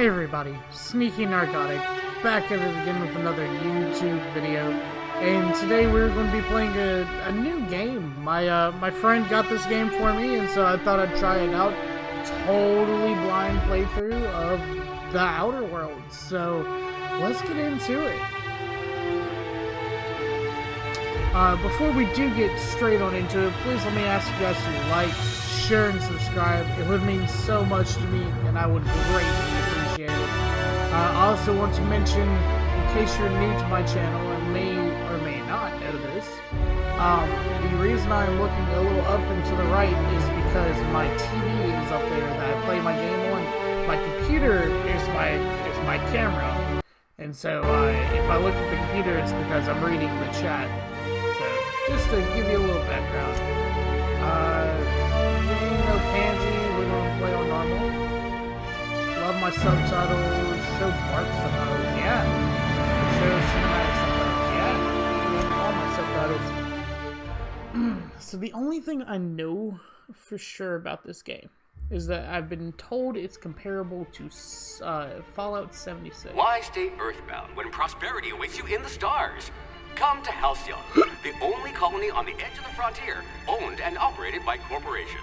Hey everybody, Sneaky Narcotic, back at it again with another YouTube video, and today we're going to be playing a new game. My friend got this game for me, and so I thought I'd try it out. Totally blind playthrough of The Outer Worlds, so let's get into it. Before we do get straight on into it, please let me ask you guys to like, share, and subscribe. It would mean so much to me, and I would greatly appreciate it. I also want to mention, in case you're new to my channel and may or may not know this, the reason I'm looking a little up and to the right is because my TV is up there that I play my game on. My computer is my camera, and so if I look at the computer, it's because I'm reading the chat. So just to give you a little background, no pansy, we're going to play on normal. Love my subtitles, show part subtitles, yeah. Show cinematic subtitles, yeah. All my subtitles. So the only thing I know for sure about this game is that I've been told it's comparable to Fallout 76. Why stay earthbound when prosperity awaits you in the stars? Come to Halcyon, the only colony on the edge of the frontier, owned and operated by corporations.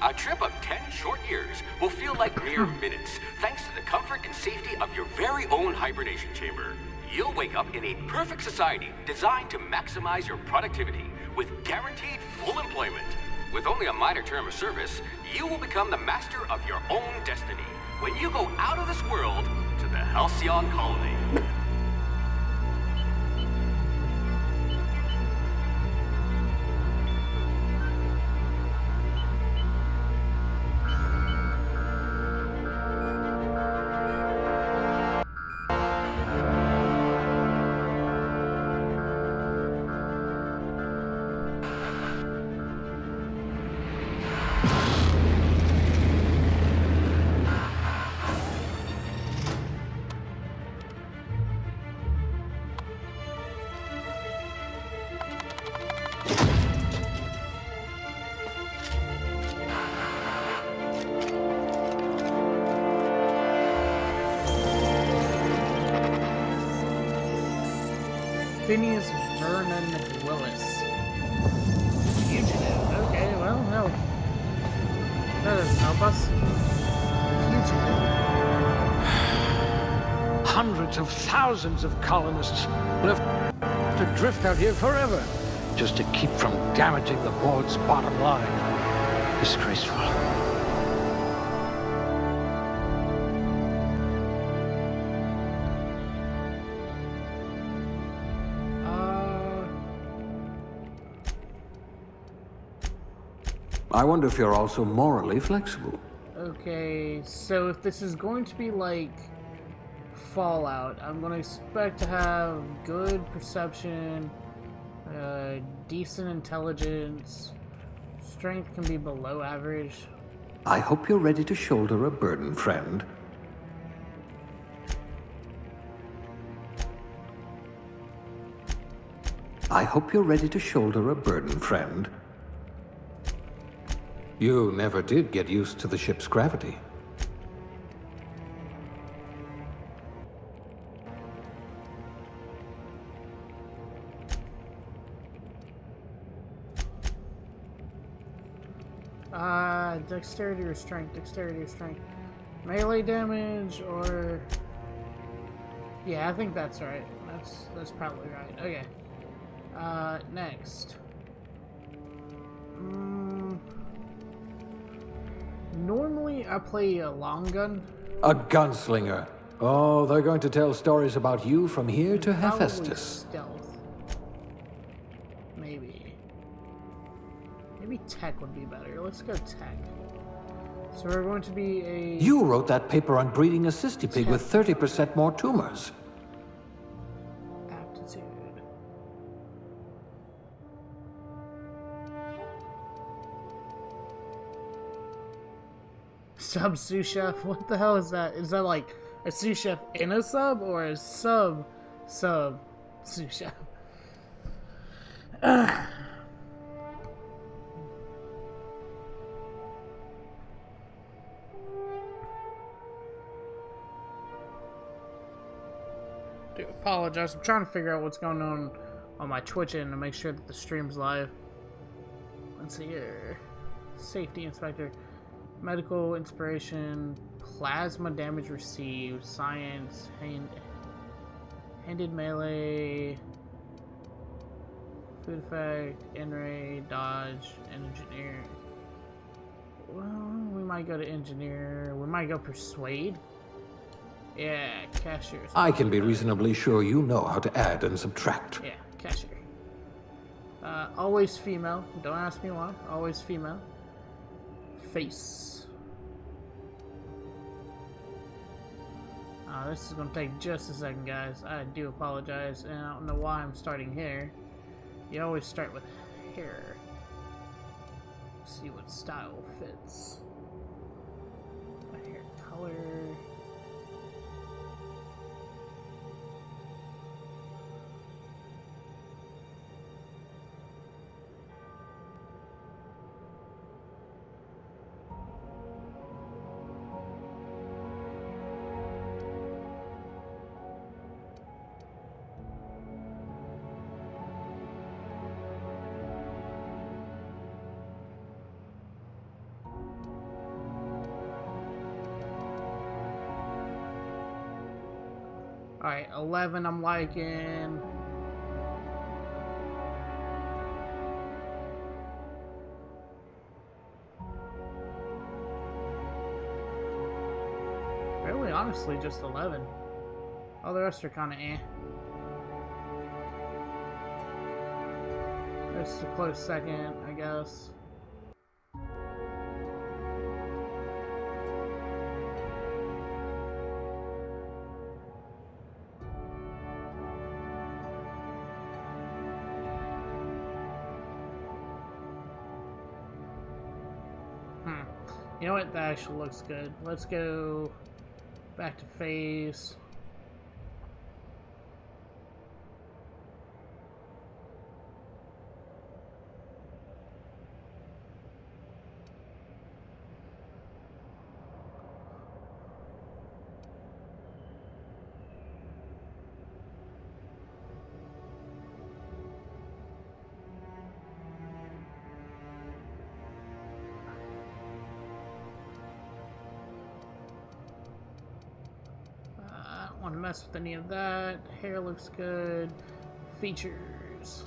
A trip of 10 short years will feel like mere minutes, thanks to the comfort and safety of your very own hibernation chamber. You'll wake up in a perfect society designed to maximize your productivity with guaranteed full employment. With only a minor term of service, you will become the master of your own destiny when you go out of this world to the Halcyon colony. Phineas Vernon Willis. Fugitive. Okay, well, no. That doesn't help us. Fugitive. Hundreds of thousands of colonists will have to drift out here forever just to keep from damaging the board's bottom line. Disgraceful. I wonder if you're also morally flexible. Okay, so if this is going to be like Fallout, I'm going to expect to have good perception, decent intelligence, strength can be below average. I hope you're ready to shoulder a burden, friend. I hope you're ready to shoulder a burden, friend. You never did get used to the ship's gravity. Dexterity or strength, dexterity or strength. Melee damage or... Yeah, I think that's right. That's probably right. Okay. Next. Normally, I play a long gun. A gunslinger. Oh, they're going to tell stories about you from here to Probably Hephaestus. stealth. Maybe tech would be better. Let's go tech. So we're going to be a... You wrote that paper on breeding a cystipig with 30% more tumors. Aptitude. Sub sous chef? What the hell is that? Is that like a sous chef in a sub or a sub sous chef? apologize. I'm trying to figure out what's going on my Twitch end to make sure that the stream's live. Let's see here. Safety inspector. Medical inspiration. Plasma damage received. Science. Handed melee. Food effect. N-ray. Dodge. Engineer. Well, we might go to engineer. We might go persuade. Yeah, cashier. I can be reasonably sure you know how to add and subtract. Yeah, cashier. Always female. Don't ask me why. Always female. Face. This is gonna take just a second, guys. I do apologize, and I don't know why I'm starting here. You always start with hair. See what style fits. My hair color. Alright, 11 I'm liking. Really, honestly, just 11. All the rest are kind of eh. This is a close second, I guess. You know what? That actually looks good. Let's go back to face. I don't want to mess with any of that. Hair looks good. Features.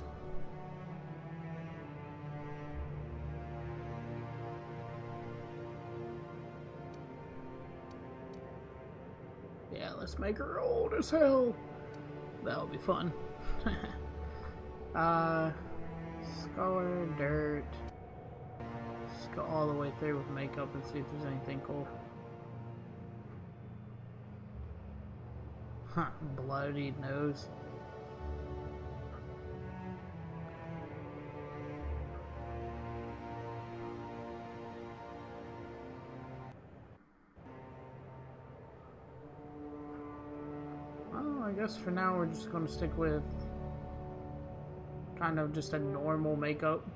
Yeah, let's make her old as hell. That'll be fun. Scholar, dirt. Let's go all the way through with makeup and see if there's anything cool. Huh, bloody nose. Well, I guess for now we're just going to stick with kind of just a normal makeup.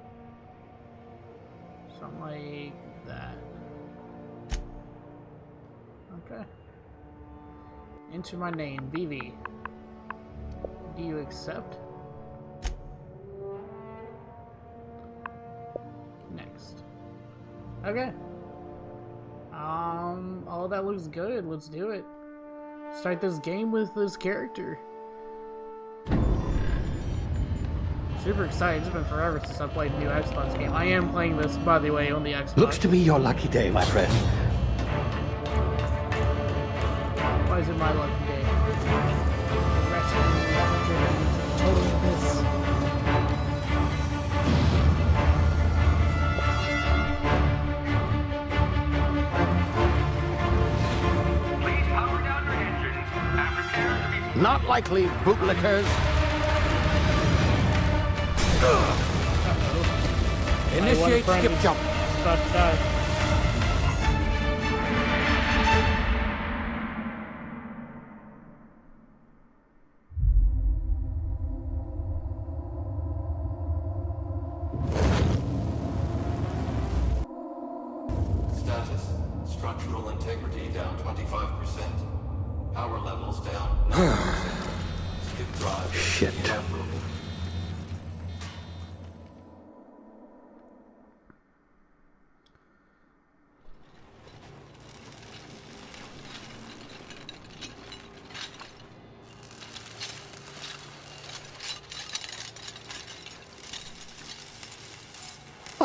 Something like that. Okay. Enter my name, Vivi. Do you accept? Next. Okay. All that looks good. Let's do it. Start this game with this character. Super excited. It's been forever since I played a new Xbox game. I am playing this, by the way, on the Xbox. Looks to be your lucky day, my friend. Why is it my lucky day? Total abyss. Please power down your engines and prepare to be... Not likely, bootlickers. Initiate skip jump. About to die. Status. Structural integrity down 25%. Power levels down 9%. Shit.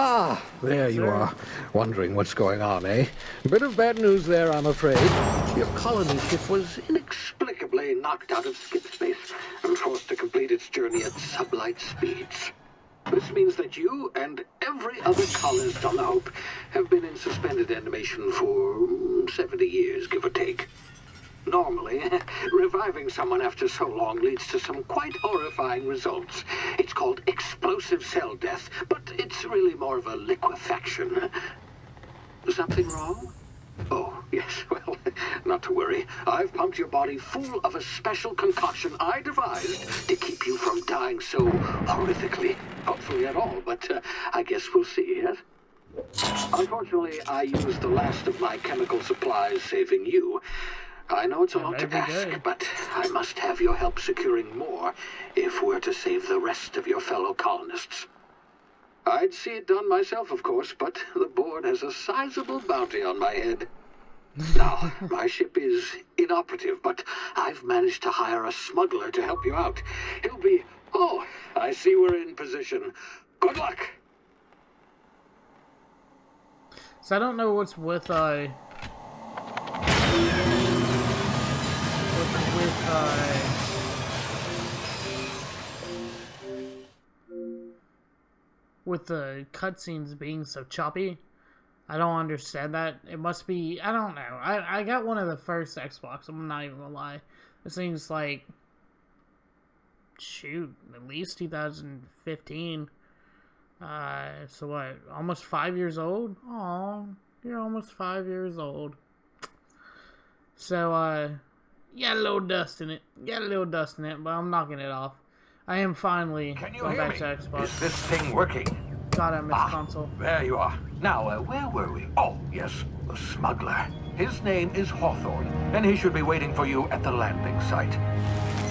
Ah, there you are. Wondering what's going on, eh? Bit of bad news there, I'm afraid. Your colony ship was inexplicably knocked out of skip space and forced to complete its journey at sublight speeds. This means that you and every other colonist on the Hope have been in suspended animation for 70 years, give or take. Normally, reviving someone after so long leads to some quite horrifying results. It's called explosive cell death, but it's really more of a liquefaction. Something wrong? Oh, yes, well, not to worry. I've pumped your body full of a special concoction I devised to keep you from dying so horrifically. Hopefully at all, but I guess we'll see, yes? Unfortunately, I used the last of my chemical supplies saving you. I know it's a lot to ask, but I must have your help securing more if we're to save the rest of your fellow colonists. I'd see it done myself, of course, but the board has a sizable bounty on my head. Now, my ship is inoperative, but I've managed to hire a smuggler to help you out. He'll be... Oh, I see we're in position. Good luck! So I don't know what's with with the cutscenes being so choppy. I don't understand that. It must be, I don't know. I got one of the first Xbox, I'm not even gonna lie. This thing's like, shoot, at least 2015. So what, almost 5 years old? Aw, you're almost 5 years old. So, got a little dust in it. But I'm knocking it off. I am finally going back to Xbox. Is this thing working? God, I miss console. There you are. Now, where were we? Oh, yes, the smuggler. His name is Hawthorne, and he should be waiting for you at the landing site.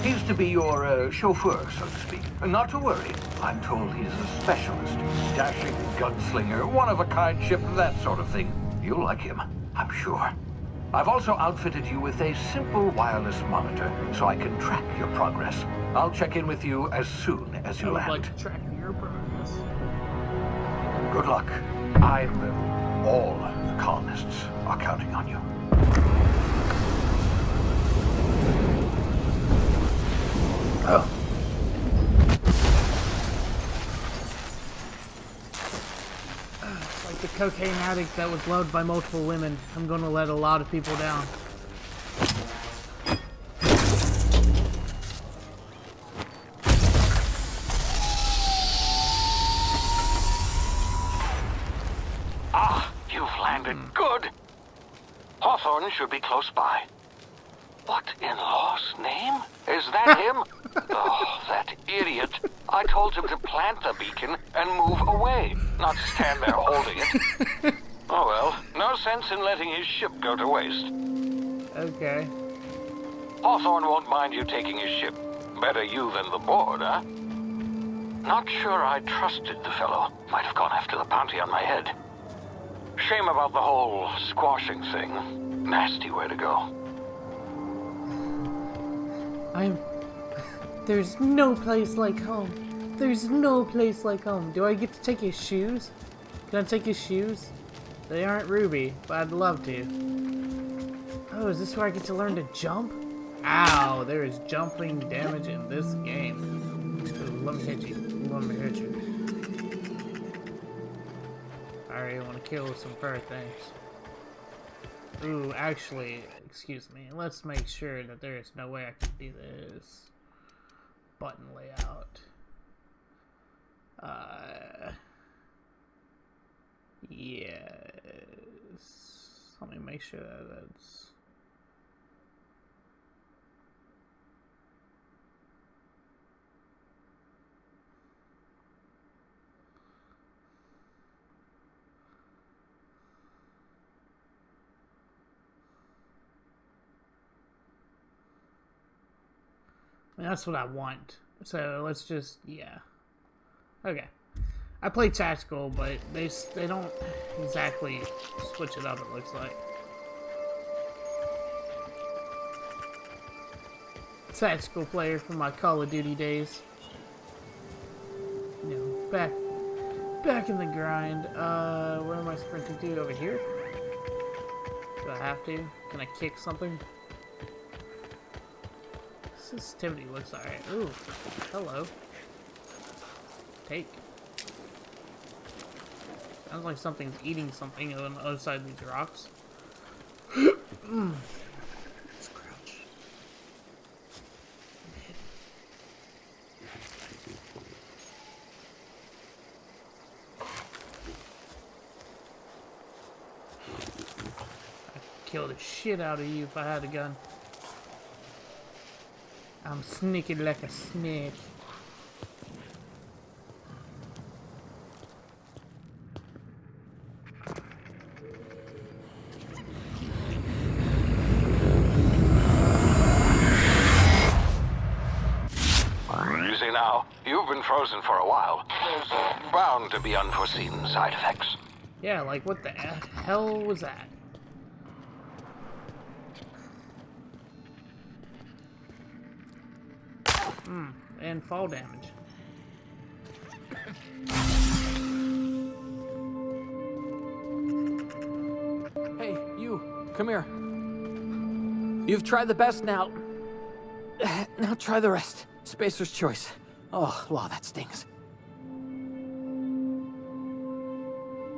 He's to be your chauffeur, so to speak. Not to worry. I'm told he's a specialist. Dashing gunslinger, one-of-a-kind ship, that sort of thing. You'll like him, I'm sure. I've also outfitted you with a simple wireless monitor, so I can track your progress. I'll check in with you as soon as you land. I would like to track your progress. Good luck. All the colonists are counting on you. Oh. Like the cocaine addict that was loved by multiple women. I'm going to let a lot of people down. You've landed. Good. Hawthorne should be close by. What in law's name? Is that him? Oh, that idiot. I told him to plant the beacon and move away, not stand there holding it. Oh well, no sense in letting his ship go to waste. Okay. Hawthorne won't mind you taking his ship. Better you than the board, huh? Not sure I trusted the fellow. Might have gone after the bounty on my head. Shame about the whole squashing thing. Nasty way to go. There's no place like home. There's no place like home. Do I get to take his shoes? Can I take his shoes? They aren't ruby, but I'd love to. Oh, is this where I get to learn to jump? Ow, there is jumping damage in this game. Ooh, let me hit you. Let me hit you. I already want to kill some fur things. Ooh, actually, excuse me. Let's make sure that there is no way I can do this. Button layout. Yes. Let me make sure that that's... That's what I want. So let's just, yeah. Okay. I play tactical, but they don't exactly switch it up, it looks like. Tactical player from my Call of Duty days. You know, back in the grind. Where am I sprinting to? Over here? Do I have to? Can I kick something? Sensitivity looks alright. Ooh, hello. Take. Sounds like something's eating something on the other side of these rocks. Let's crouch. I'd kill the shit out of you if I had a gun. I'm sneaky like a snake. Easy now. You've been frozen for a while. There's bound to be unforeseen side effects. Yeah, like what the hell was that? And fall damage. Hey, you, come here. You've tried the best now. Now try the rest. Spacer's choice. Oh, law, that stings.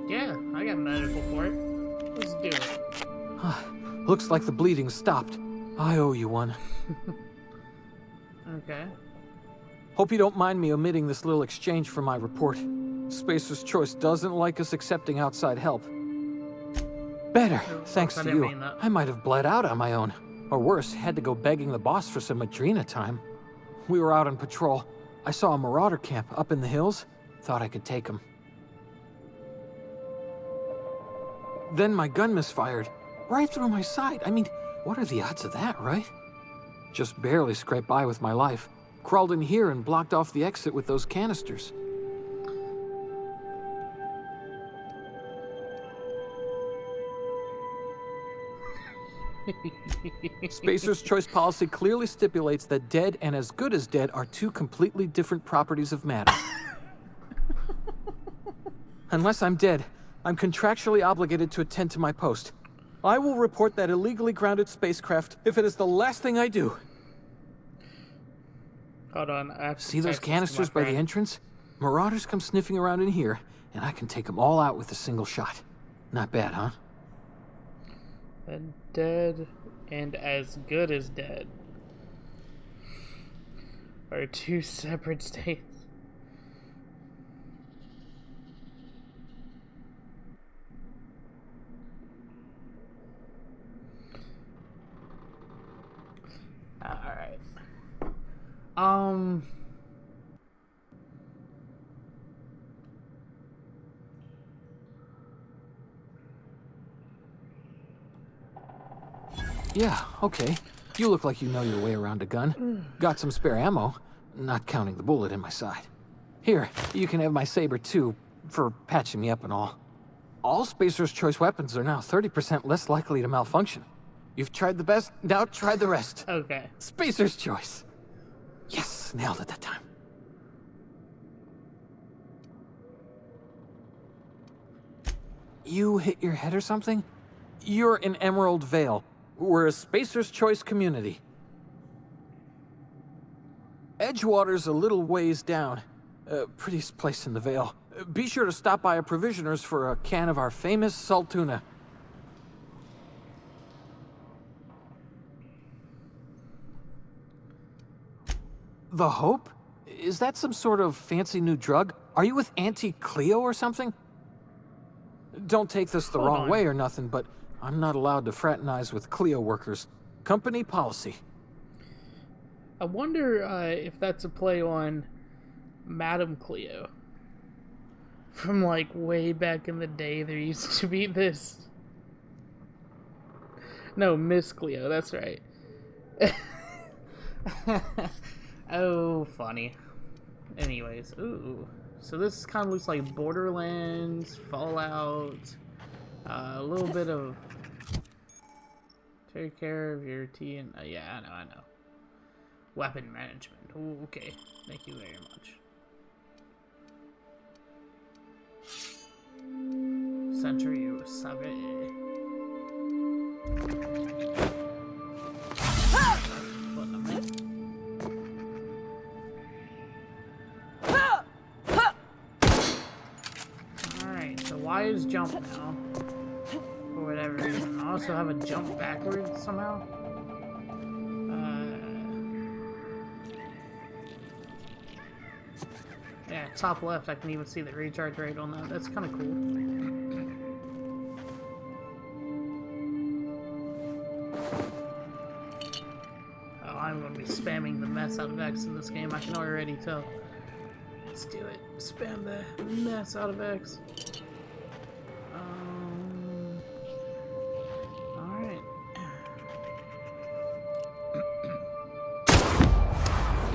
Yeah, I got medical for it. Let's do it. Looks like the bleeding stopped. I owe you one. Okay. Hope you don't mind me omitting this little exchange from my report. Spacer's Choice doesn't like us accepting outside help. Better, thanks I to didn't you. mean that. I might have bled out on my own. Or worse, had to go begging the boss for some Adrena time. We were out on patrol. I saw a marauder camp up in the hills. Thought I could take him. Then my gun misfired. Right through my side. I mean, what are the odds of that, right? Just barely scraped by with my life. Crawled in here and blocked off the exit with those canisters. Spacer's Choice policy clearly stipulates that dead and as good as dead are two completely different properties of matter. Unless I'm dead, I'm contractually obligated to attend to my post. I will report that illegally grounded spacecraft if it is the last thing I do. Hold on. I have to See those text this to my canisters by the friend. entrance? Marauders come sniffing around in here, and I can take them all out with a single shot. Not bad, huh? And dead and as good as dead are two separate states. Alright. Yeah, okay. You look like you know your way around a gun. Got some spare ammo, not counting the bullet in my side. Here, you can have my saber too, for patching me up and all. All Spacer's Choice weapons are now 30% less likely to malfunction. You've tried the best, now try the rest. Okay. Spacer's Choice. Yes, nailed it that time. You hit your head or something? You're in Emerald Vale. We're a Spacer's Choice community. Edgewater's a little ways down. Prettiest place in the Vale. Be sure to stop by a provisioner's for a can of our famous salt tuna. The Hope? Is that some sort of fancy new drug? Are you with Auntie Cleo or something? Don't take this the Hold wrong on. way or nothing, but I'm not allowed to fraternize with Cleo workers. Company policy. I wonder if that's a play on Madame Cleo. From like way back in the day, there used to be this. No, Miss Cleo, that's right. Oh, funny. Anyways, ooh. So this kind of looks like Borderlands, Fallout, a little bit of take care of your tea and yeah, I know. Weapon management. Ooh, okay. Thank you very much. Century Sabe. Alright, so Y is jump now. For whatever reason. I also have a jump backwards somehow. Yeah, top left, I can even see the recharge rate on that. That's kind of cool. Oh, I'm going to be spamming the mess out of X in this game. I can already tell. Let's do it. Spam the mess out of X. Alright.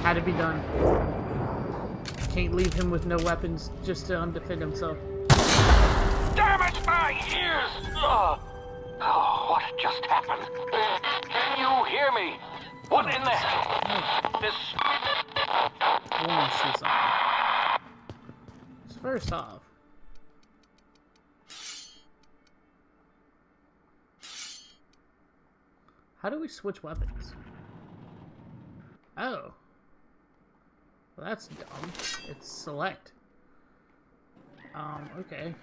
Had to be done. Can't leave him with no weapons just to undefend himself. Damn it, my ears! Oh, what just happened? Can you hear me? What in the hell? This... I want to see something. So first off, how do we switch weapons? Oh. Well, that's dumb. It's select. Okay.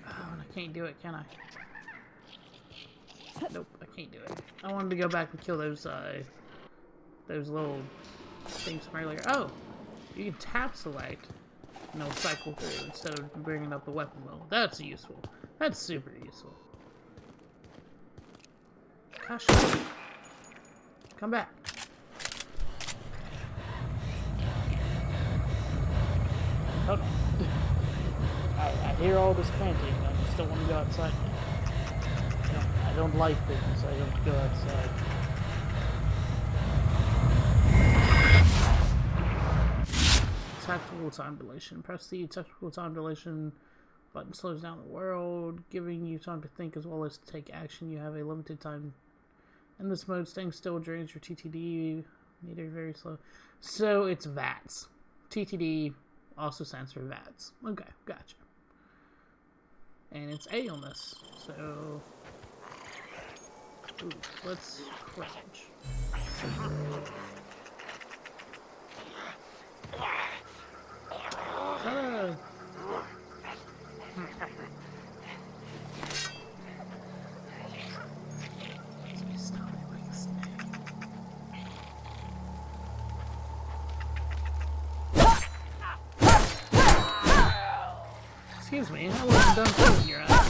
Oh, and I can't do it, can I? Nope, I can't do it. I wanted to go back and kill those little things from earlier. Oh! You can tap select and it'll cycle through instead of bringing up the weapon level. That's useful. That's super useful. Gosh. Come back. Hold on. I hear all this panting. I just don't want to go outside. No, I don't like things. I don't go outside. Tactical time dilation. Press the tactical time dilation button slows down the world, giving you time to think as well as to take action. You have a limited time. In this mode, staying still drains your TTD meter very slow. So it's VATS. TTD also stands for VATS. Okay, gotcha. And it's A on this, so... Ooh, let's crouch. Is that a... Stop it like a snake. Excuse me, I wasn't done killing your ass.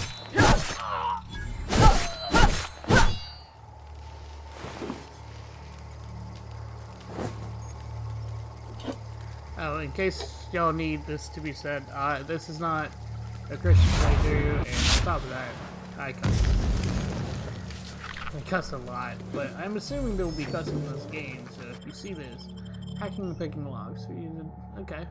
Oh, in case y'all need this to be said, this is not a Christian playthrough, and on top of that, I cuss. I cuss a lot, but I'm assuming there will be cussing in this game, so if you see this, hacking and picking locks, we're using, okay.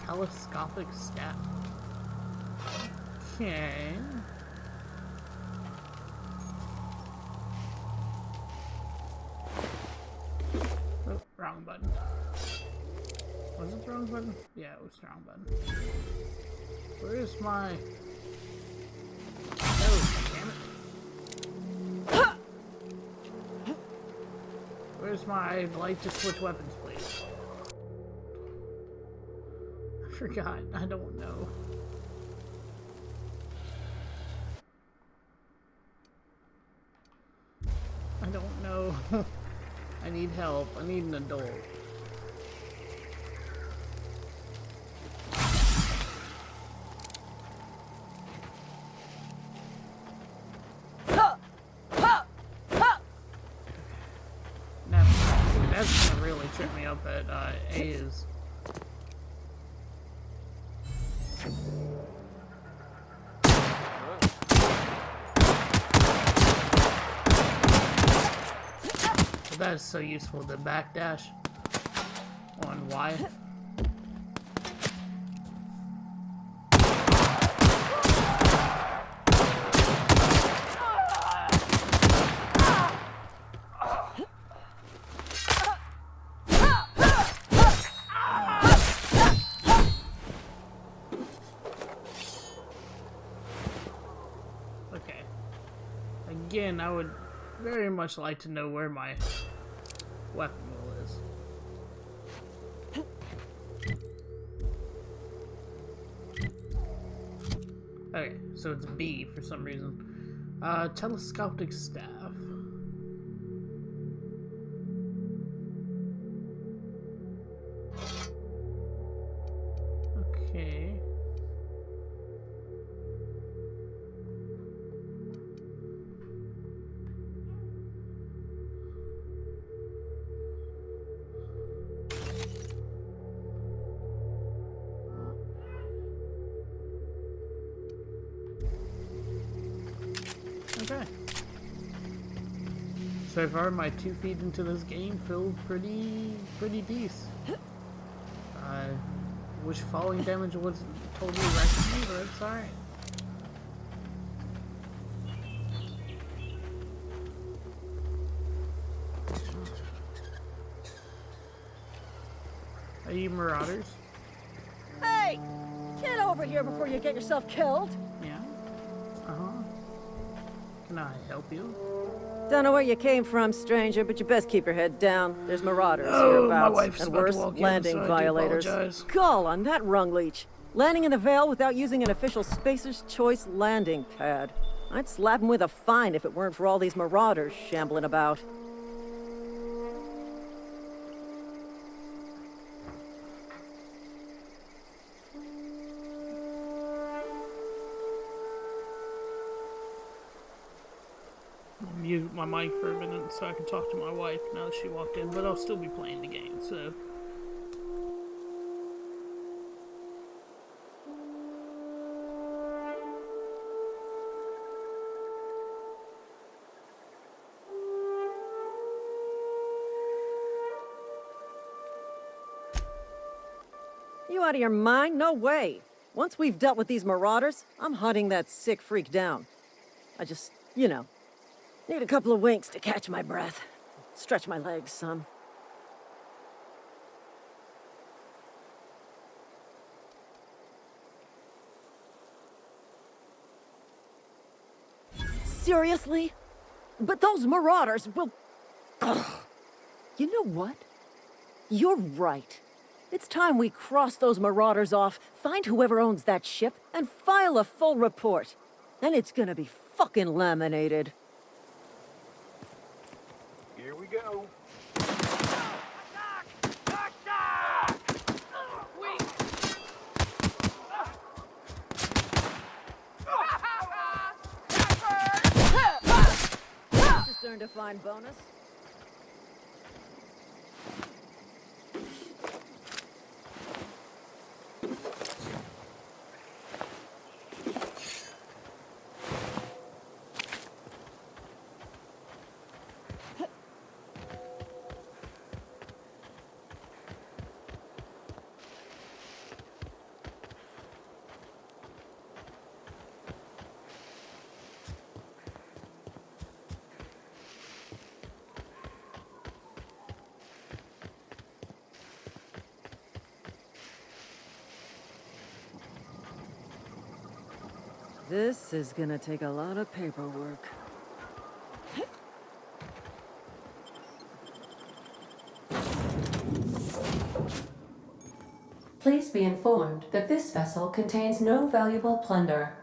Telescopic staff. Okay. Oh, wrong button. Was it the wrong button? Yeah, it was the wrong button. Where's my... Oh, damn it. Where's my light to switch weapons, please? I forgot. I don't know. I don't know. I need help. I need an adult. Now, that's gonna really trip me up that A is... That is so useful, the backdash on Y. Okay. Again, I would very much like to know where my weapon wheel is. Okay, so it's B for some reason. Telescopic staff. Okay. Okay. So far, my 2 feet into this game feel pretty decent. I wish falling damage was totally wrecking me, but it's alright. Are you marauders? Hey! Get over here before you get yourself killed! Yeah. Uh-huh. Can I help you? Don't know where you came from, stranger, but you best keep your head down. There's marauders Oh, my hereabouts, wife's and about to worse, walk in, landing so I do violators. apologize. Gall on that rung leech. Landing in the Vale without using an official Spacer's Choice landing pad. I'd slap him with a fine if it weren't for all these marauders shambling about. Mute my mic for a minute so I can talk to my wife now that she walked in, but I'll still be playing the game, so. You out of your mind? No way. Once we've dealt with these marauders, I'm hunting that sick freak down. I just, you know, need a couple of winks to catch my breath. Stretch my legs some. Seriously? But those marauders will... Ugh. You know what? You're right. It's time we cross those marauders off, find whoever owns that ship, and file a full report. Then it's gonna be fucking laminated. Here we go. Just earned a fine bonus. This is gonna take a lot of paperwork. Please be informed that this vessel contains no valuable plunder.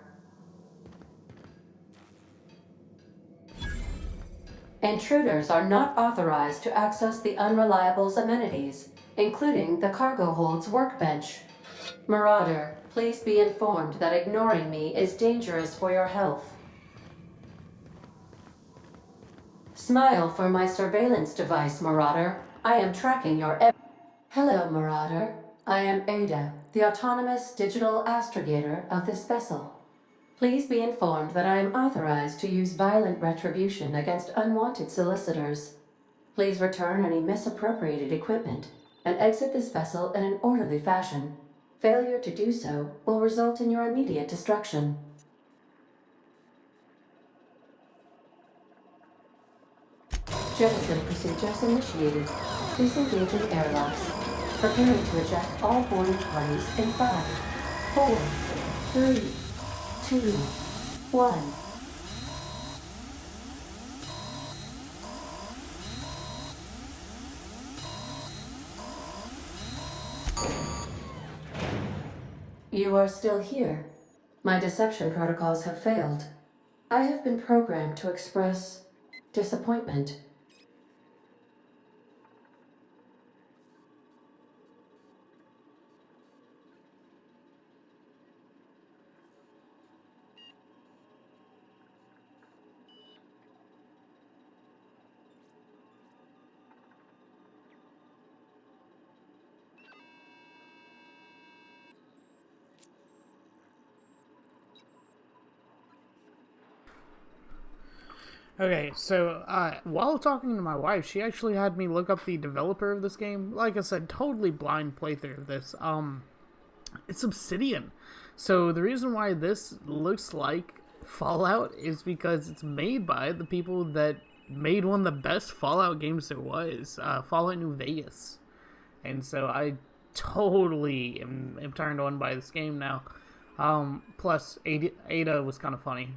Intruders are not authorized to access the Unreliable's amenities, including the cargo hold's workbench. Marauder, please be informed that ignoring me is dangerous for your health. Smile for my surveillance device, Marauder. I am tracking your Hello, Marauder. I am Ada, the autonomous digital astrogator of this vessel. Please be informed that I am authorized to use violent retribution against unwanted solicitors. Please return any misappropriated equipment and exit this vessel in an orderly fashion. Failure to do so will result in your immediate destruction. Jettison procedures initiated. Please engage in airlocks. Preparing to eject all boarding parties in 5, 4, 3, 2, 1. You are still here. My deception protocols have failed. I have been programmed to express disappointment. Okay, so while talking to my wife, she actually had me look up the developer of this game. Like I said, totally blind playthrough of this. It's Obsidian. So the reason why this looks like Fallout is because it's made by the people that made one of the best Fallout games there was, Fallout New Vegas. And so I totally am turned on by this game now. Plus, Ada was kind of funny.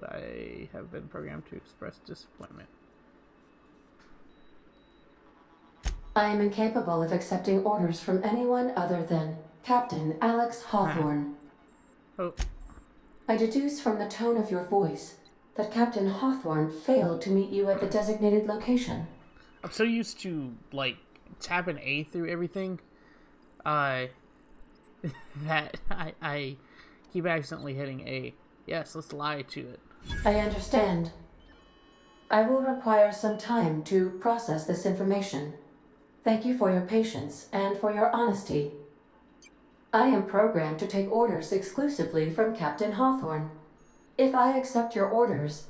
I have been programmed to express disappointment. I am incapable of accepting orders from anyone other than Captain Alex Hawthorne. Oh. I deduce from the tone of your voice that Captain Hawthorne failed to meet you at the designated location. I'm so used to, like, tapping A through everything, that I keep accidentally hitting A. Yes, let's lie to it. I understand. I will require some time to process this information. Thank you for your patience and for your honesty. I am programmed to take orders exclusively from Captain Hawthorne. If I accept your orders,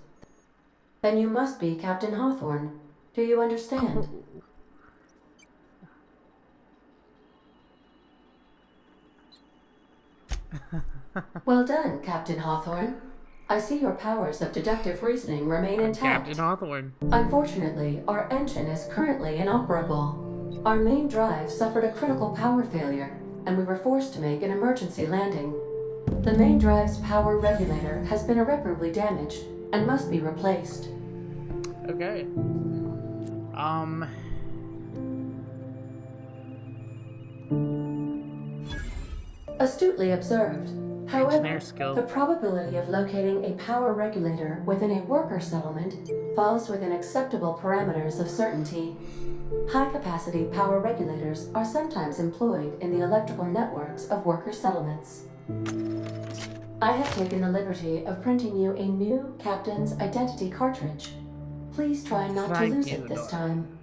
then you must be Captain Hawthorne. Do you understand? Well done, Captain Hawthorne. I see your powers of deductive reasoning remain intact. Captain Hawthorne. Unfortunately, our engine is currently inoperable. Our main drive suffered a critical power failure, and we were forced to make an emergency landing. The main drive's power regulator has been irreparably damaged and must be replaced. Okay. Astutely observed. However, Engineer skill. the probability of locating a power regulator within a worker settlement falls within acceptable parameters of certainty. High-capacity power regulators are sometimes employed in the electrical networks of worker settlements. I have taken the liberty of printing you a new Captain's Identity cartridge. Please try not to Thank lose you, it this Nora. time.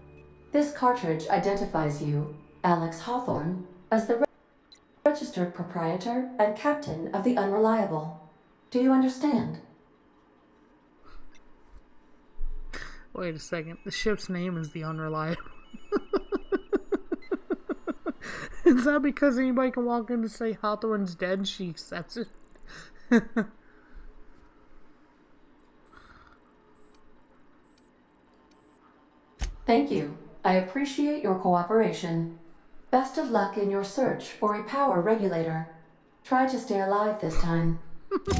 This cartridge identifies you, Alex Hawthorne, as the registered proprietor and captain of the Unreliable. Do you understand? Wait a second. The ship's name is the Unreliable. Is that because anybody can walk in and say Hawthorne's dead and she accepts it? Thank you. I appreciate your cooperation. Best of luck in your search for a power regulator. Try to stay alive this time. Great.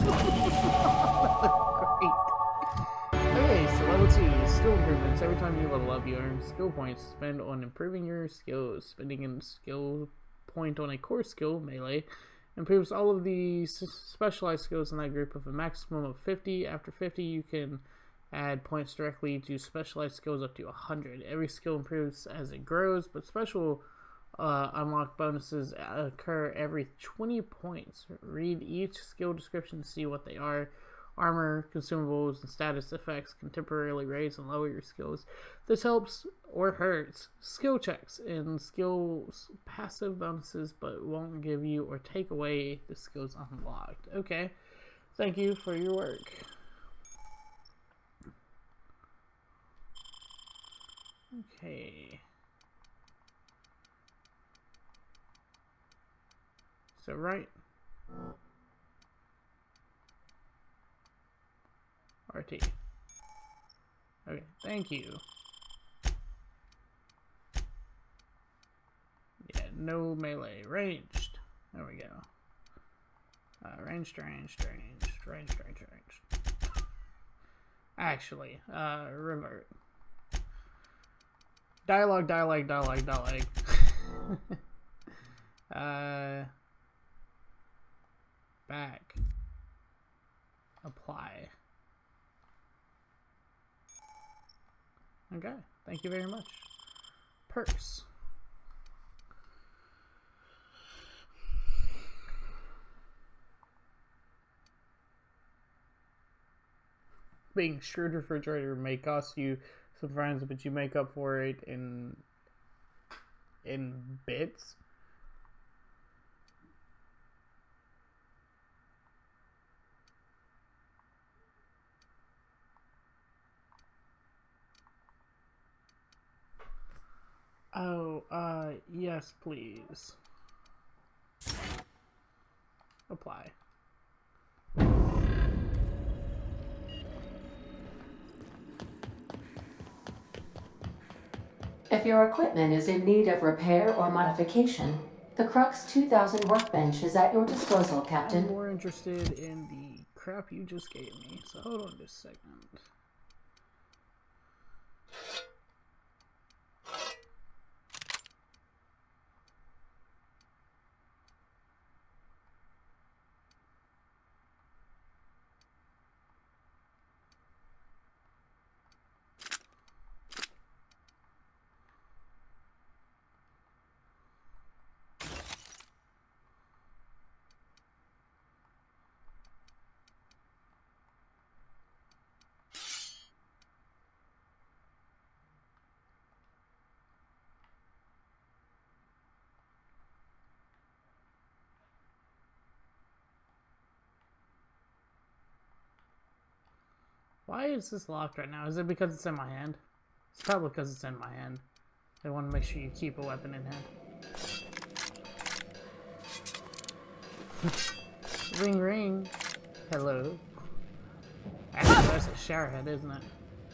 Okay, so level 2, skill improvements. Every time you level up, you earn skill points to spend on improving your skills. Spending a skill point on a core skill, melee, improves all of the specialized skills in that group of a maximum of 50. After 50, you can add points directly to specialized skills up to 100. Every skill improves as it grows, but special unlock bonuses occur every 20 points. Read each skill description to see what they are. Armor, consumables, and status effects can temporarily raise and lower your skills. This helps or hurts skill checks and skills passive bonuses, but won't give you or take away the skills unlocked. Okay, thank you for your work. Okay. So right. RT. Okay, thank you. Yeah, no melee. Ranged. There we go. Ranged. Actually, revert. Dialogue. Back. Apply. Okay, thank you very much. Purse. Being screwed refrigerator may cost you some friends, but you make up for it in bits. Oh, yes, please. Apply. If your equipment is in need of repair or modification, the Crux 2000 workbench is at your disposal, I'm Captain. more interested in the crap you just gave me, so hold on just a second. Why is this locked right now? Is it because it's in my hand? It's probably because it's in my hand. They want to make sure you keep a weapon in hand. Ring ring. Hello. Actually, that's a shower head, isn't it?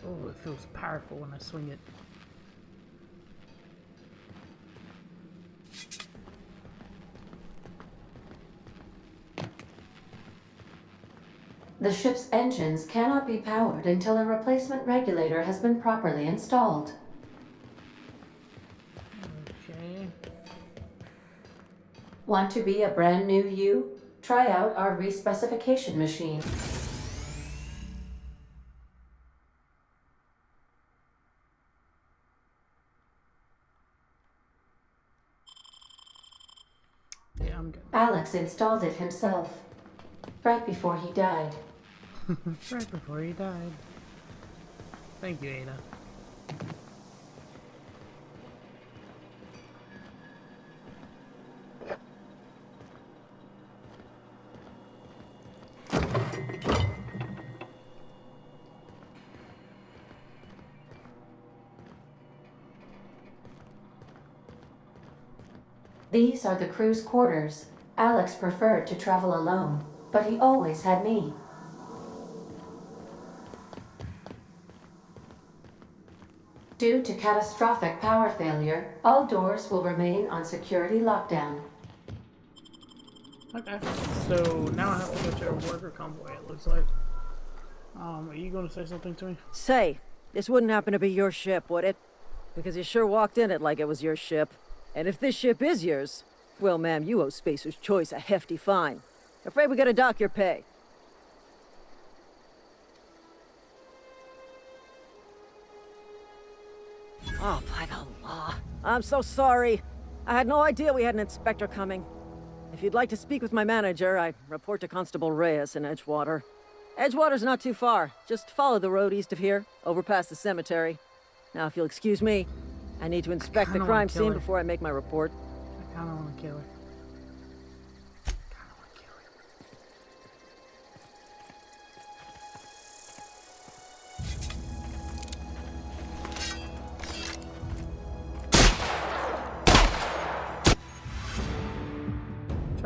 Oh, it feels powerful when I swing it. The ship's engines cannot be powered until a replacement regulator has been properly installed. Okay. Want to be a brand new you? Try out our respecification machine. Yeah, I'm good. Alex installed it himself, right before he died. Right before he died. Thank you, Ada. These are the crew's quarters. Alex preferred to travel alone, but he always had me. Due to catastrophic power failure, all doors will remain on security lockdown. Okay. So now I have to go to a worker convoy, it looks like. Are you going to say something to me? Say, this wouldn't happen to be your ship, would it? Because you sure walked in it like it was your ship. And if this ship is yours, well, ma'am, you owe Spacer's Choice a hefty fine. Afraid we gotta dock your pay. Oh, by the law. I'm so sorry. I had no idea we had an inspector coming. If you'd like to speak with my manager, I'd report to Constable Reyes in Edgewater. Edgewater's not too far. Just follow the road east of here, over past the cemetery. Now, if you'll excuse me, I need to inspect the kinda crime wanna kill scene her. before I make my report. I kind of want to kill her. Kind of want to kill her.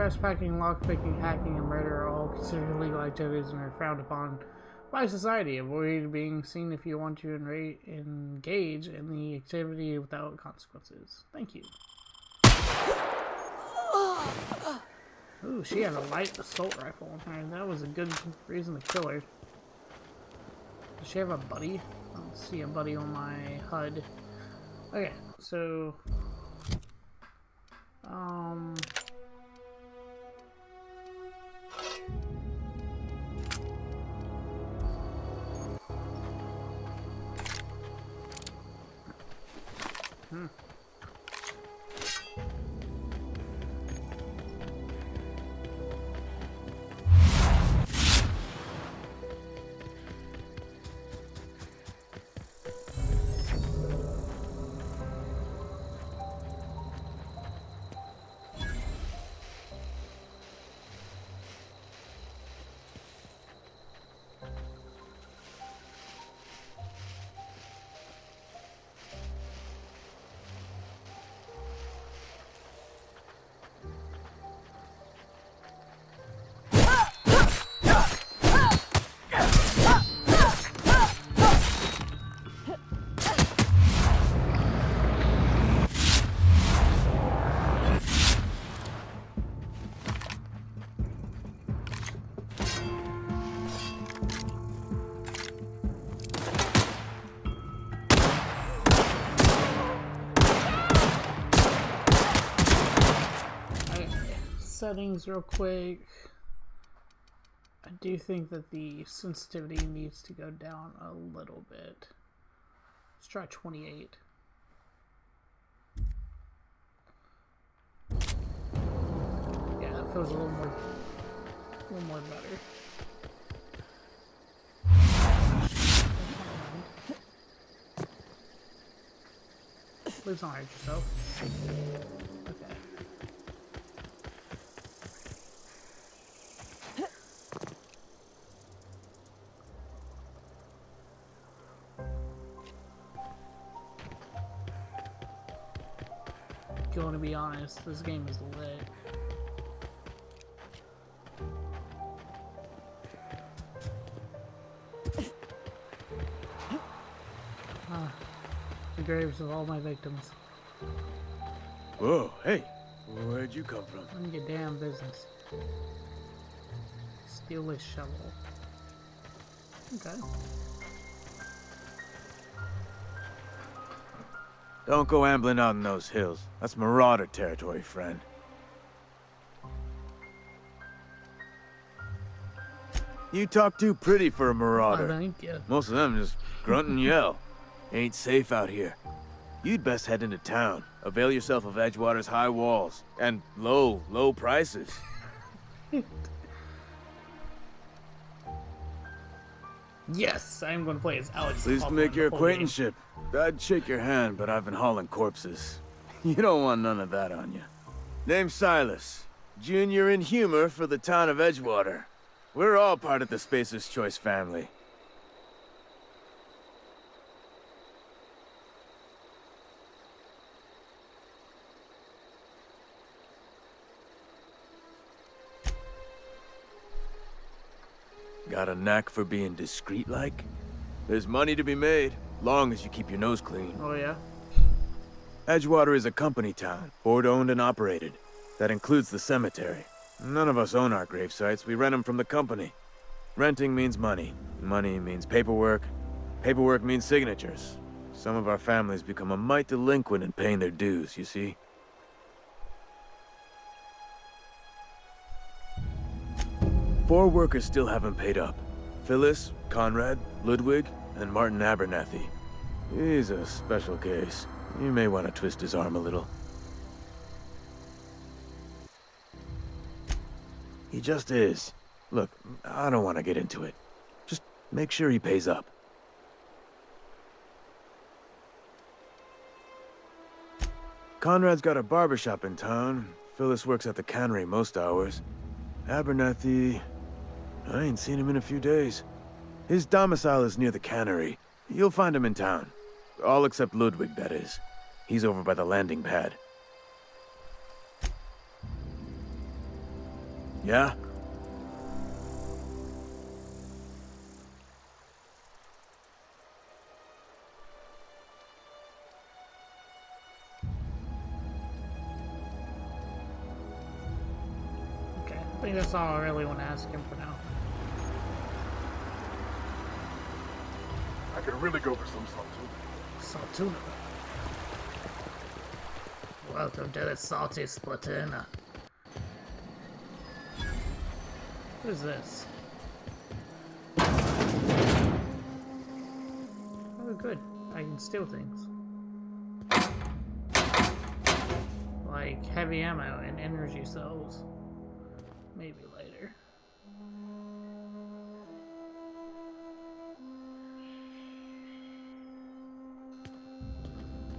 trespassing, lockpicking, hacking, and murder are all considered illegal activities and are frowned upon by society. Avoid being seen if you want to engage in the activity without consequences. Thank you. Ooh, she had a light assault rifle. Alright, that was a good reason to kill her. Does she have a buddy? I don't see a buddy on my HUD. Okay, so... settings real quick. I do think that the sensitivity needs to go down a little bit. Let's try 28. Yeah, that feels a little more better. Please don't hurt yourself. Okay. Going to be honest, this game is lit. The graves of all my victims. Whoa, hey, where'd you come from? None of your damn business. Steal this shovel. Okay. Don't go ambling out in those hills. That's Marauder territory, friend. You talk too pretty for a Marauder. Thank you. Most of them just grunt and yell. Ain't safe out here. You'd best head into town. Avail yourself of Edgewater's high walls. And low prices. Yes, I am going to play as Alex. Pleased to Hoffman make your the whole game. acquaintanceship. I'd shake your hand, but I've been hauling corpses. You don't want none of that on you. Name's Silas. Junior in humor for the town of Edgewater. We're all part of the Spacer's Choice family. Got a knack for being discreet-like? There's money to be made, long as you keep your nose clean. Oh yeah? Edgewater is a company town, board-owned and operated. That includes the cemetery. None of us own our grave sites, we rent them from the company. Renting means money. Money means paperwork. Paperwork means signatures. Some of our families become a mite delinquent in paying their dues, you see? Four workers still haven't paid up. Phyllis, Conrad, Ludwig, and Martin Abernathy. He's a special case. You may want to twist his arm a little. He just is. Look, I don't want to get into it. Just make sure he pays up. Conrad's got a barbershop in town. Phyllis works at the cannery most hours. Abernathy... I ain't seen him in a few days. His domicile is near the cannery. You'll find him in town. All except Ludwig, that is. He's over by the landing pad. Yeah? Okay, I think that's all I really want to ask him for now. I could really go for some Saltuna. Saltuna. Welcome to the salty Splatuna. What is this? Oh, good. I can steal things. Like heavy ammo and energy cells. Maybe later.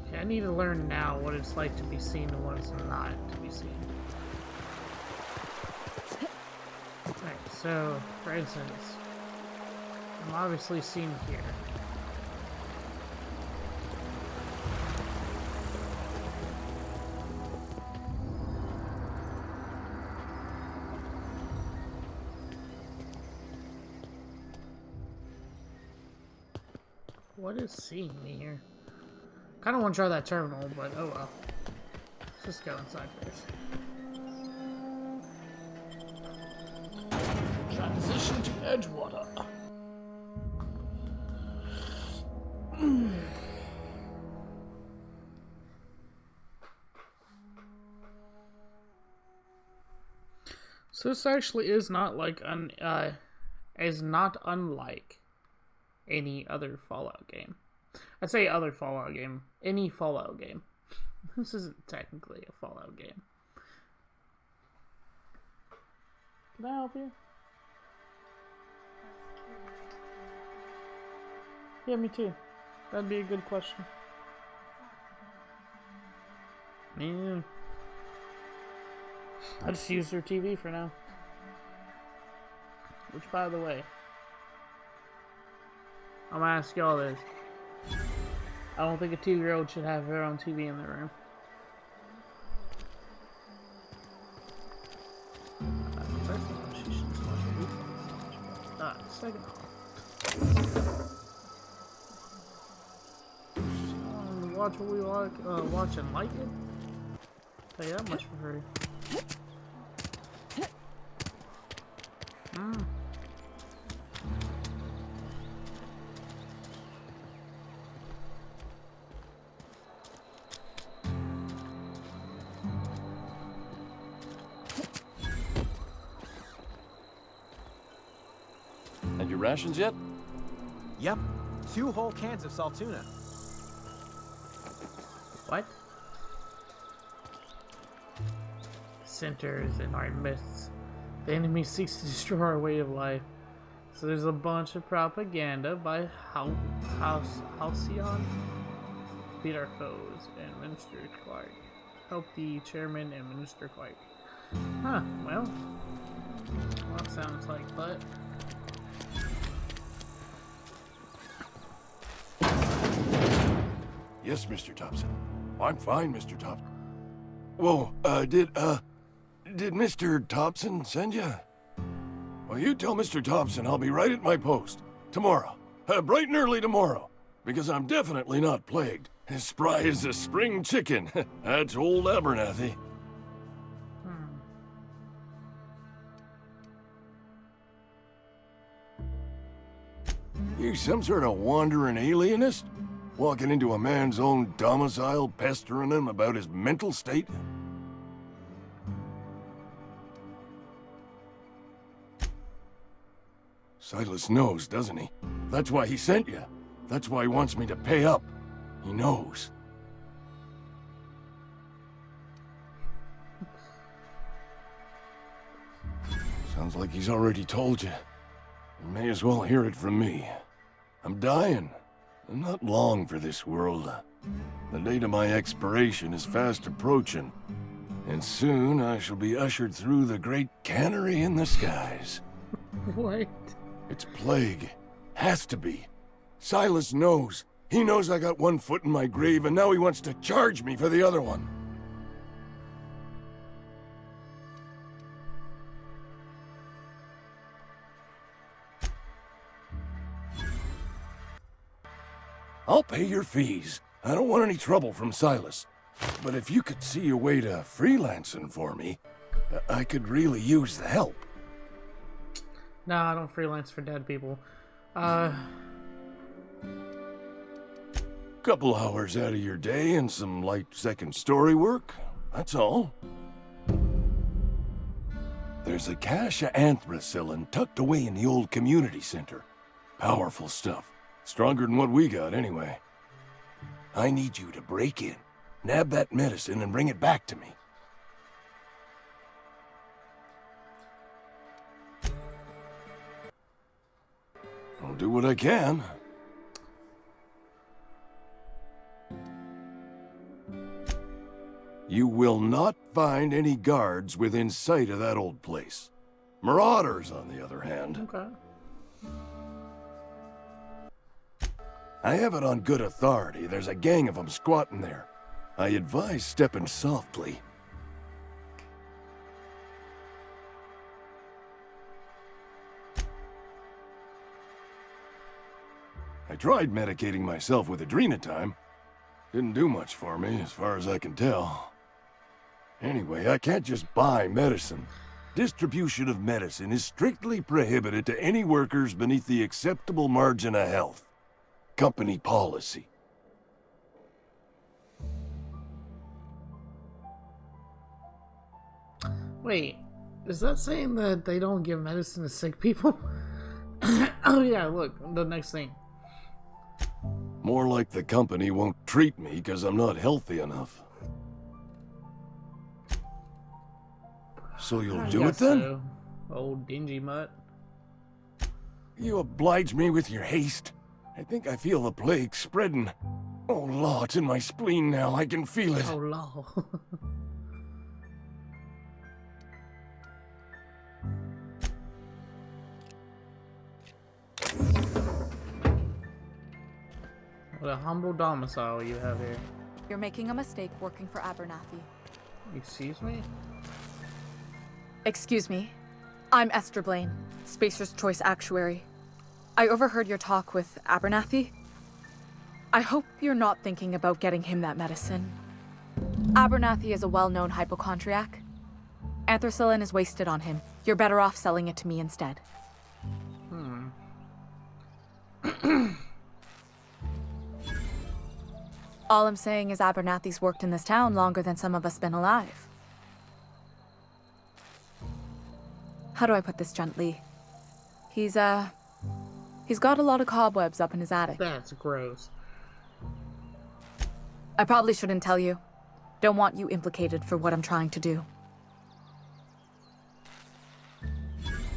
Okay, I need to learn now what it's like to be seen and what it's not to be seen. Alright, so, for instance, I'm obviously seen here. What is seeing me here? Kind of want to try that terminal, but oh well. Let's just go inside first. Transition to Edgewater. So this actually is not like is not unlike any other Fallout game. I'd say other Fallout game. Any Fallout game. This isn't technically a Fallout game. Can I help you? Yeah, me too. That'd be a good question. Man. I just use their TV for now. Which, by the way, I'm gonna ask y'all this. I don't think a 2-year-old should have her own TV in their room. First of all, she should just watch a replay. Second of all, watch what we like, watch and like it. Tell you that much for free. Had your rations yet? Yep. 2 whole cans of Saltuna. What? Centers in our midst. The enemy seeks to destroy our way of life. So there's a bunch of propaganda by Halcyon. Beat our foes and Minister Clark. Help the chairman and Minister Clark. Huh, well, that sounds like butt. Yes, Mr. Thompson. I'm fine, Mr. Thompson. Whoa, did Mr. Thompson send you? Well, you tell Mr. Thompson I'll be right at my post. Tomorrow. Bright and early tomorrow. Because I'm definitely not plagued. As spry as a spring chicken. That's old Abernathy. You some sort of wandering alienist? Walking into a man's own domicile, pestering him about his mental state? Silas knows, doesn't he? That's why he sent you. That's why he wants me to pay up. He knows. Sounds like he's already told you. You may as well hear it from me. I'm dying. I'm not long for this world. The date of my expiration is fast approaching. And soon I shall be ushered through the great cannery in the skies. What? It's plague. Has to be. Silas knows. He knows I got one foot in my grave, and now he wants to charge me for the other one. I'll pay your fees. I don't want any trouble from Silas. But if you could see your way to freelancing for me, I could really use the help. No, I don't freelance for dead people. Couple hours out of your day and some light second story work. That's all. There's a cache of anthracillin tucked away in the old community center. Powerful stuff. Stronger than what we got, anyway. I need you to break in, nab that medicine, and bring it back to me. I'll do what I can. You will not find any guards within sight of that old place. Marauders, on the other hand. Okay. I have it on good authority. There's a gang of them squatting there. I advise stepping softly. I tried medicating myself with Adrenatime. Didn't do much for me, as far as I can tell. Anyway, I can't just buy medicine. Distribution of medicine is strictly prohibited to any workers beneath the acceptable margin of health. Company policy. Wait, is that saying that they don't give medicine to sick people? Oh yeah, look, the next thing. More like the company won't treat me because I'm not healthy enough. So you'll do it then? So. Old dingy mutt. You oblige me with your haste. I think I feel the plague spreading. Oh, law, it's in my spleen now. I can feel it. Oh, law. What a humble domicile you have here. You're making a mistake working for Abernathy. Excuse me? Excuse me. I'm Esther Blaine, Spacer's Choice Actuary. I overheard your talk with Abernathy. I hope you're not thinking about getting him that medicine. Abernathy is a well-known hypochondriac. Anthracillin is wasted on him. You're better off selling it to me instead. All I'm saying is Abernathy's worked in this town longer than some of us been alive. How do I put this gently? He's got a lot of cobwebs up in his attic. That's gross. I probably shouldn't tell you. Don't want you implicated for what I'm trying to do.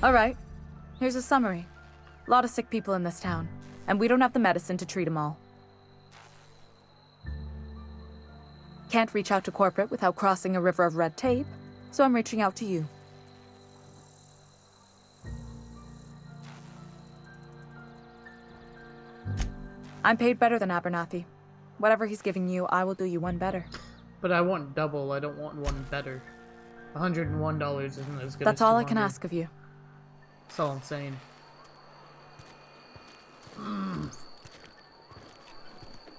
All right, here's a summary. A lot of sick people in this town, and we don't have the medicine to treat them all. Can't reach out to corporate without crossing a river of red tape, so I'm reaching out to you. I'm paid better than Abernathy. Whatever he's giving you, I will do you one better. But I want double, I don't want one better. $101 isn't as good That's as all I can $200. ask of you. That's all I'm saying.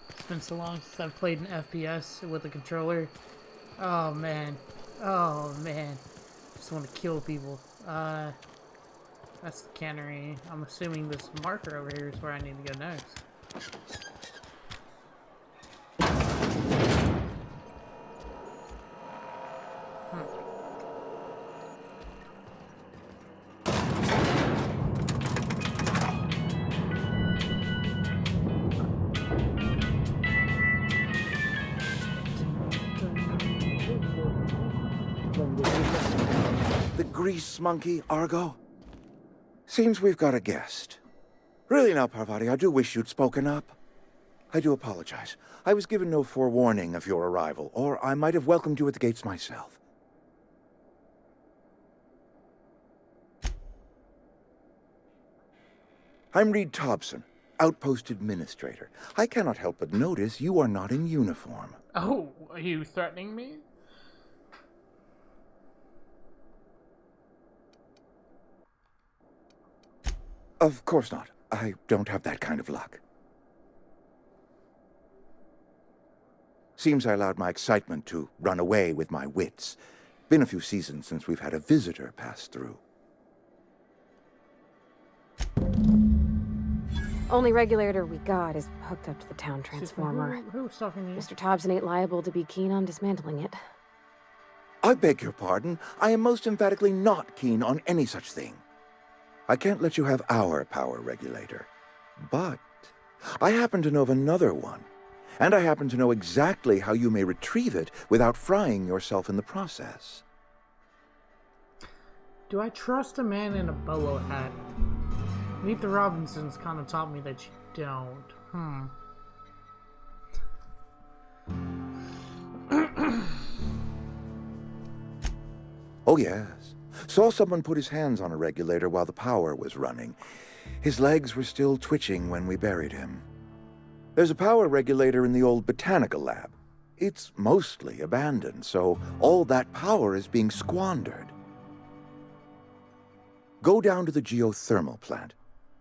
It's been so long since I've played an FPS with a controller. Oh man. Oh man. Just want to kill people. That's the cannery. I'm assuming this marker over here is where I need to go next. The grease monkey, Argo? Seems we've got a guest. Really now, Parvati, I do wish you'd spoken up. I do apologize. I was given no forewarning of your arrival, or I might have welcomed you at the gates myself. I'm Reed Thompson, Outpost Administrator. I cannot help but notice you are not in uniform. Oh, are you threatening me? Of course not. I don't have that kind of luck. Seems I allowed my excitement to run away with my wits. Been a few seasons since we've had a visitor pass through. Only regulator we got is hooked up to the town transformer. Who's talking to you? Mr. Thompson ain't liable to be keen on dismantling it. I beg your pardon. I am most emphatically not keen on any such thing. I can't let you have our power regulator. But I happen to know of another one. And I happen to know exactly how you may retrieve it without frying yourself in the process. Do I trust a man in a bolo hat? Meet the Robinsons kind of taught me that you don't. Oh, yes. Saw someone put his hands on a regulator while the power was running. His legs were still twitching when we buried him. There's a power regulator in the old botanical lab. It's mostly abandoned, so all that power is being squandered. Go down to the geothermal plant.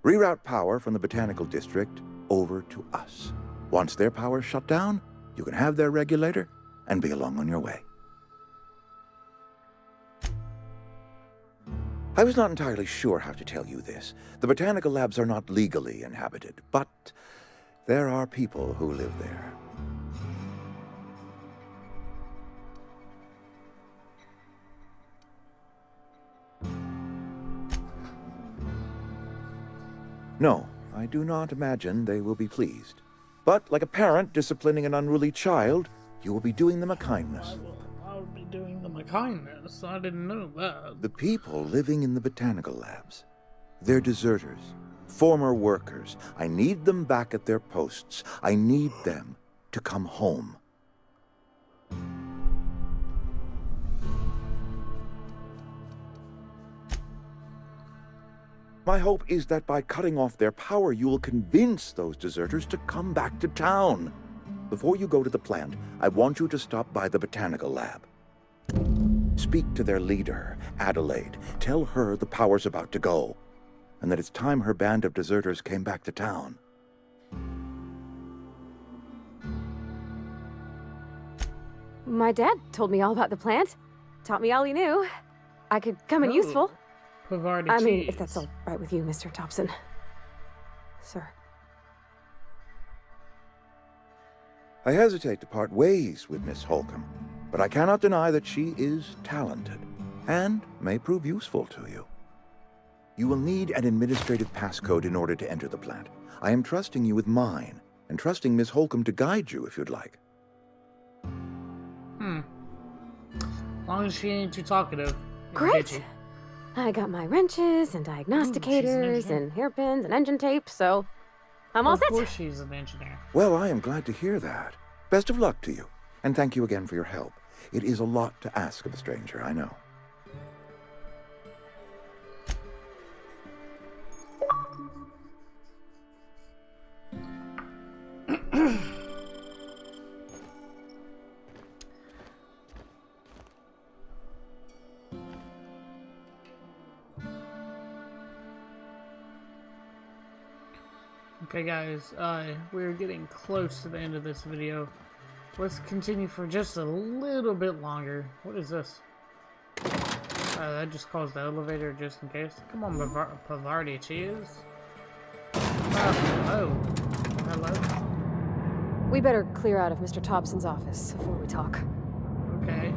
Reroute power from the botanical district over to us. Once their power's shut down, you can have their regulator and be along on your way. I was not entirely sure how to tell you this. The botanical labs are not legally inhabited, but there are people who live there. No, I do not imagine they will be pleased. But like a parent disciplining an unruly child, you will be doing them a kindness. I would be doing them a kindness. I didn't know that. The people living in the botanical labs, they're deserters, former workers. I need them back at their posts. I need them to come home. My hope is that by cutting off their power, you will convince those deserters to come back to town. Before you go to the plant, I want you to stop by the botanical lab. Speak to their leader, Adelaide. Tell her the power's about to go, and that it's time her band of deserters came back to town. My dad told me all about the plant. Taught me all he knew. I could come in useful. Pavardi I mean, cheese. if that's all right with you, Mr. Thompson. Sir. I hesitate to part ways with Miss Holcomb, but I cannot deny that she is talented and may prove useful to you. You will need an administrative passcode in order to enter the plant. I am trusting you with mine, and trusting Miss Holcomb to guide you if you'd like. As long as she ain't too talkative. Great! I got my wrenches and diagnosticators and hairpins and engine tape, so I'm all set. Of course she's an engineer. Well, I am glad to hear that. Best of luck to you, and thank you again for your help. It is a lot to ask of a stranger, I know. Okay guys, we're getting close to the end of this video. Let's continue for just a little bit longer. What is this? That just caused the elevator just in case. Come on, Pavardi cheese. Hello. Hello. We better clear out of Mr. Thompson's office before we talk. Okay.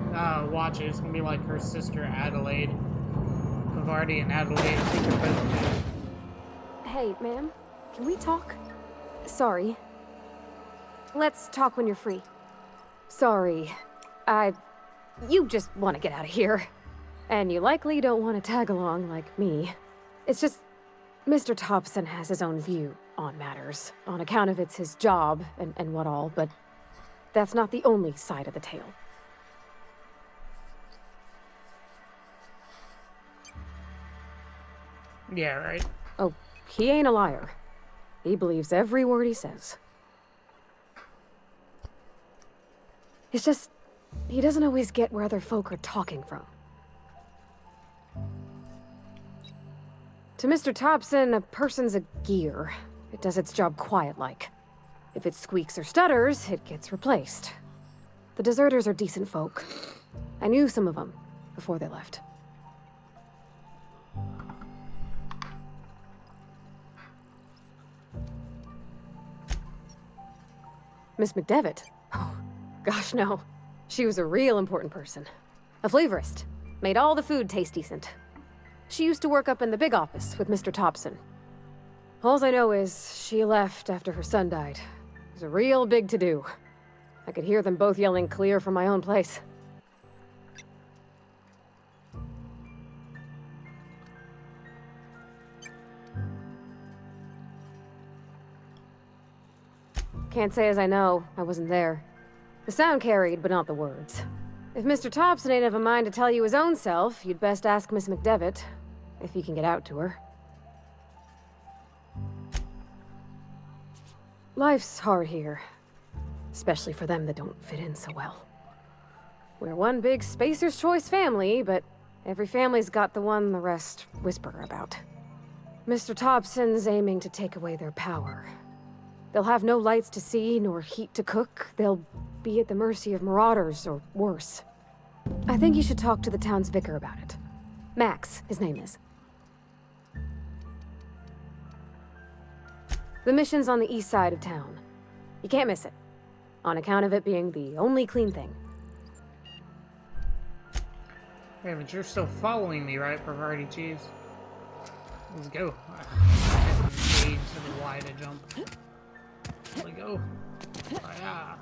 Watch it. It's gonna be like her sister Adelaide. Pavardi and Adelaide. I think they're both. Hey, ma'am. Can we talk? Sorry. Let's talk when you're free. Sorry. You just want to get out of here. And you likely don't want to tag along like me. It's just, Mr. Thompson has his own view on matters, on account of it's his job and what all, but that's not the only side of the tale. Yeah, right? Oh, he ain't a liar. He believes every word he says. It's just, he doesn't always get where other folk are talking from. To Mr. Thompson, a person's a gear. It does its job quiet-like. If it squeaks or stutters, it gets replaced. The deserters are decent folk. I knew some of them before they left. Miss McDevitt? Oh, gosh, no. She was a real important person. A flavorist. Made all the food taste decent. She used to work up in the big office with Mr. Thompson. All I know is she left after her son died. It was a real big to-do. I could hear them both yelling clear from my own place. Can't say as I know. I wasn't there. The sound carried, but not the words. If Mr. Thompson ain't of a mind to tell you his own self, you'd best ask Miss McDevitt, if you can get out to her. Life's hard here. Especially for them that don't fit in so well. We're one big Spacer's Choice family, but every family's got the one the rest whisper about. Mr. Thompson's aiming to take away their power. They'll have no lights to see, nor heat to cook. They'll be at the mercy of marauders, or worse. I think you should talk to the town's vicar about it. Max, his name is. The mission's on the east side of town. You can't miss it, on account of it being the only clean thing. Hey, but you're still following me, right, Perverty Cheese? Let's go. Engage to the Y to jump. There we go. Oh, yeah.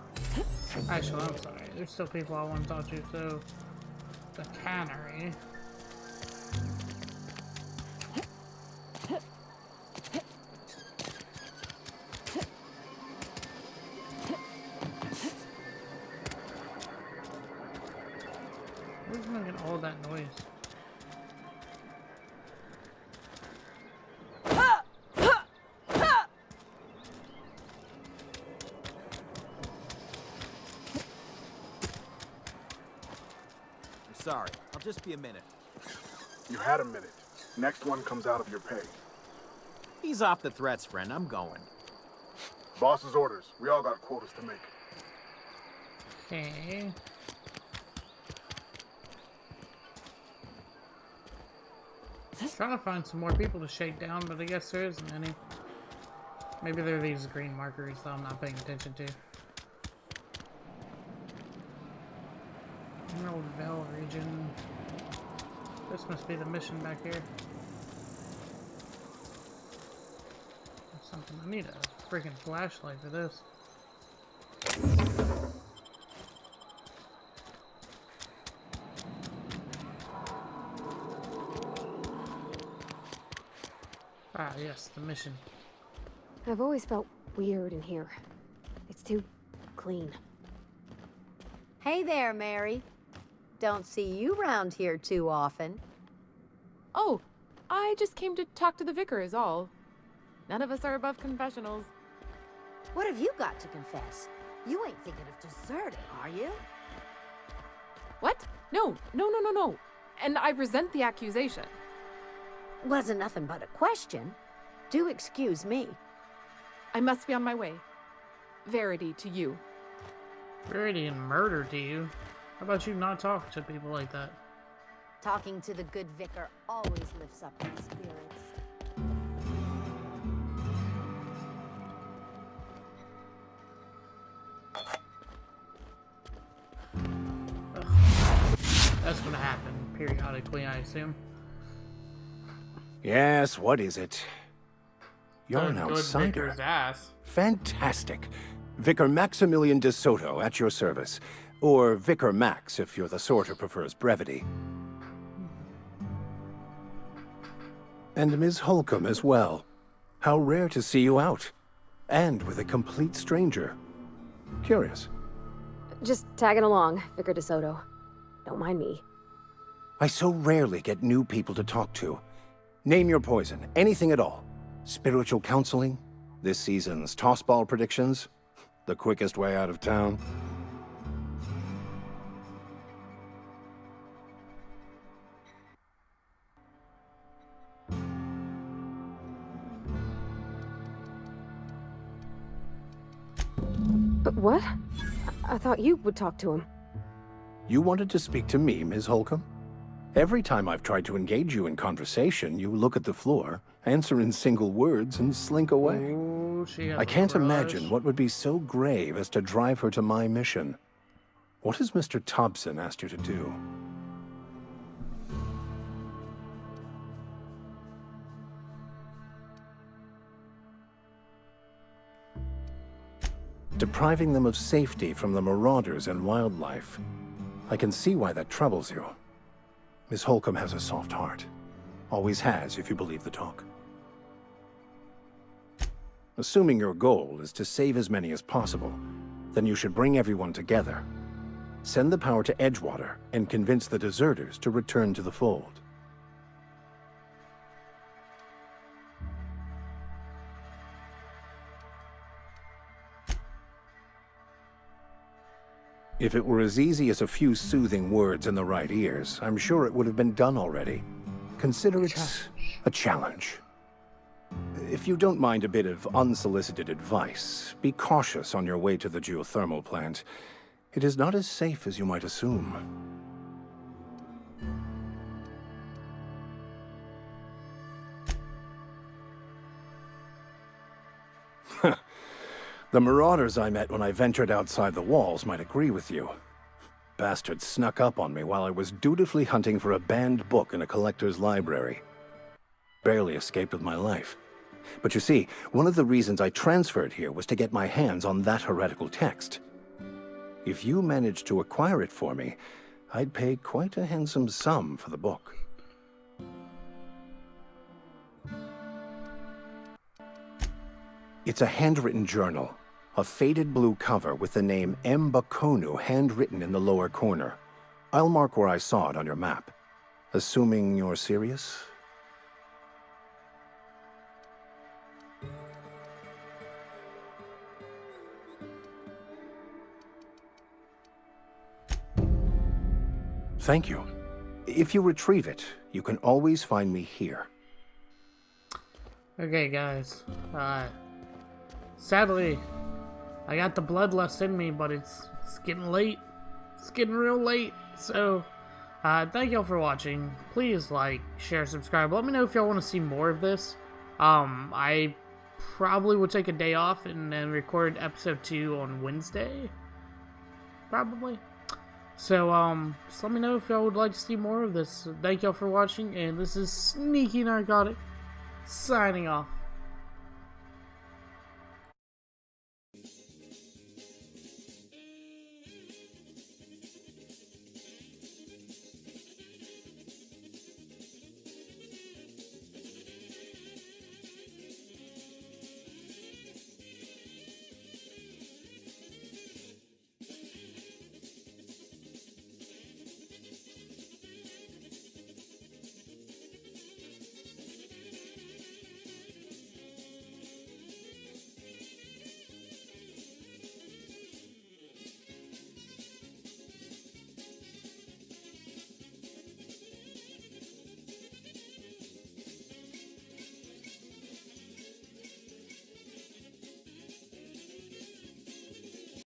Actually, I'm sorry. There's still people I want to talk to, so... The cannery. Who's making all that noise? Sorry, I'll just be a minute. You had a minute. Next one comes out of your pay. Ease off the threats, friend. I'm going. Boss's orders. We all got quotas to make. Okay. Trying to find some more people to shake down, but I guess there isn't any. Maybe they're these green markers that I'm not paying attention to. Emerald Vale region. This must be the mission back here. There's something. I need a freaking flashlight for this. Ah, yes, the mission. I've always felt weird in here. It's too clean. Hey there, Mary. Don't see you round here too often. Oh, I just came to talk to the vicar is all. None of us are above confessionals. What have you got to confess? You ain't thinking of deserting, are you? What? No. And I resent the accusation. Wasn't nothing but a question. Do excuse me. I must be on my way. Verity to you. Verity and murder to you? How about you not talk to people like that? Talking to the good vicar always lifts up my spirits. Ugh. That's gonna happen periodically, I assume. Yes, what is it? You're an Good outsider. vicar's ass. Fantastic. Vicar Maximilian de Soto, at your service. Or Vicar Max, if you're the sort who prefers brevity. And Ms. Holcomb as well. How rare to see you out. And with a complete stranger. Curious. Just tagging along, Vicar DeSoto. Don't mind me. I so rarely get new people to talk to. Name your poison, anything at all. Spiritual counseling? This season's tossball predictions? The quickest way out of town? But what? I thought you would talk to him. You wanted to speak to me, Ms. Holcomb? Every time I've tried to engage you in conversation, you look at the floor, answer in single words, and slink away. Ooh, I can't imagine what would be so grave as to drive her to my mission. What has Mr. Thompson asked you to do? Depriving them of safety from the marauders and wildlife. I can see why that troubles you. Miss Holcomb has a soft heart. Always has, if you believe the talk. Assuming your goal is to save as many as possible, then you should bring everyone together. Send the power to Edgewater and convince the deserters to return to the fold. If it were as easy as a few soothing words in the right ears, I'm sure it would have been done already. Consider it a challenge. If you don't mind a bit of unsolicited advice, be cautious on your way to the geothermal plant. It is not as safe as you might assume. The marauders I met when I ventured outside the walls might agree with you. Bastards snuck up on me while I was dutifully hunting for a banned book in a collector's library. Barely escaped with my life. But you see, one of the reasons I transferred here was to get my hands on that heretical text. If you managed to acquire it for me, I'd pay quite a handsome sum for the book. It's a handwritten journal. A faded blue cover with the name M'Bakono handwritten in the lower corner. I'll mark where I saw it on your map. Assuming you're serious? Thank you. If you retrieve it, you can always find me here. Okay, guys. Sadly, I got the bloodlust in me, but it's getting late. It's getting real late. So, thank y'all for watching. Please like, share, subscribe. Let me know if y'all want to see more of this. I probably will take a day off and then record episode 2 on Wednesday. Probably. So, just let me know if y'all would like to see more of this. Thank y'all for watching, and this is Sneaky Narcotic, signing off.